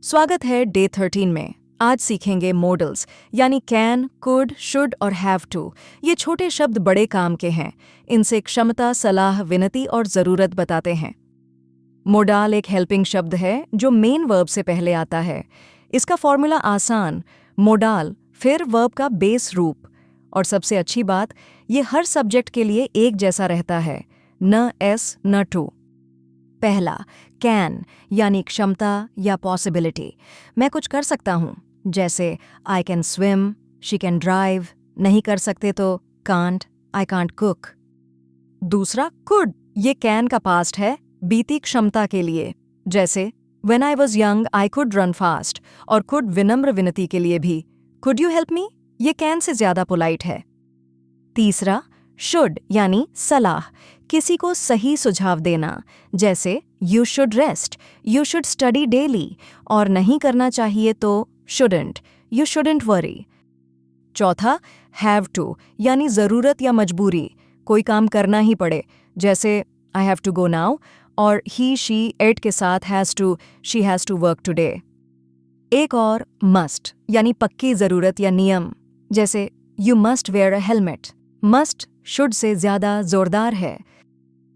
स्वागत है डे 13 में। आज सीखेंगे मॉडल्स यानी कैन, कुड, शुड और हैव टू। ये छोटे शब्द बड़े काम के हैं। इनसे क्षमता, सलाह, विनती और ज़रूरत बताते हैं। मोडाल एक हेल्पिंग शब्द है जो मेन वर्ब से पहले आता है। इसका फॉर्मूला आसान, मोडाल फिर वर्ब का बेस रूप। और सबसे अच्छी बात, ये हर सब्जेक्ट के लिए एक जैसा रहता है, न एस न टू। पहला, कैन यानी क्षमता या पॉसिबिलिटी। मैं कुछ कर सकता हूँ, जैसे I can swim, she can drive. नहीं कर सकते तो कांट, आई कांट कुक। दूसरा, कुड। ये कैन का पास्ट है, बीती क्षमता के लिए, जैसे when I was young I could run fast. और कुड विनम्र विनती के लिए भी, कुड यू हेल्प मी। ये कैन से ज्यादा पोलाइट है। तीसरा, शुड यानी सलाह, किसी को सही सुझाव देना, जैसे you should rest, you should study daily. और नहीं करना चाहिए तो शुडंट, यू शुडंट वरी। चौथा, हैव टू यानी ज़रूरत या मजबूरी, कोई काम करना ही पड़े, जैसे I have to go now. और ही शी इट के साथ has to, she has to work today. एक और, मस्ट यानी पक्की ज़रूरत या नियम, जैसे you must wear a helmet. Must should से ज़्यादा जोरदार है।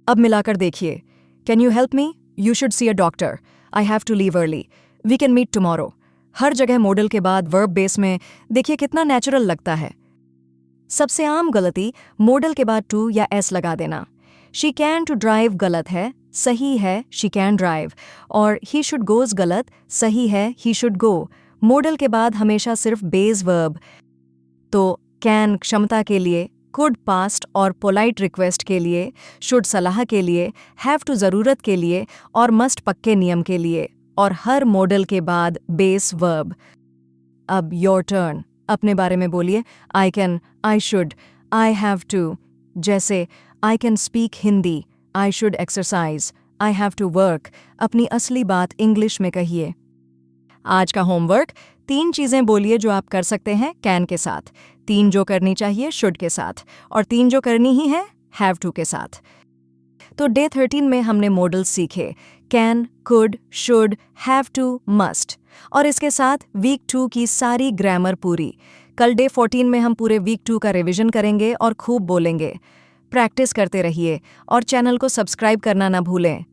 अब मिलाकर देखिए, can you help me, you should see a doctor, I have to leave early, we can meet tomorrow. हर जगह मॉडल के बाद वर्ब बेस में देखिए कितना नेचुरल लगता है। सबसे आम गलती मॉडल के बाद टू या एस लगा देना। शी कैन टू ड्राइव गलत है, सही है शी कैन ड्राइव। और ही शुड गोज गलत, सही है ही शुड गो। मॉडल के बाद हमेशा सिर्फ बेस वर्ब। तो कैन क्षमता के लिए, कुड पास्ट और पोलाइट रिक्वेस्ट के लिए, शुड सलाह के लिए, हैव टू ज़रूरत के लिए और मस्ट पक्के नियम के लिए। और हर मॉडल के बाद बेस वर्ब। अब योर टर्न, अपने बारे में बोलिए। I can, I should, I have to. जैसे I can speak Hindi, I should exercise, I have to work. अपनी असली बात इंग्लिश में कहिए। आज का होमवर्क, 3 चीज़ें बोलिए जो आप कर सकते हैं कैन के साथ, 3 जो करनी चाहिए शुड के साथ, और 3 जो करनी ही है हैव टू के साथ। तो डे 13 में हमने मॉडल्स सीखे, can, could, should, have to, must. और इसके साथ वीक 2 की सारी ग्रामर पूरी। कल डे 14 में हम पूरे वीक 2 का रिवीजन करेंगे और खूब बोलेंगे। प्रैक्टिस करते रहिए और चैनल को सब्सक्राइब करना ना भूलें।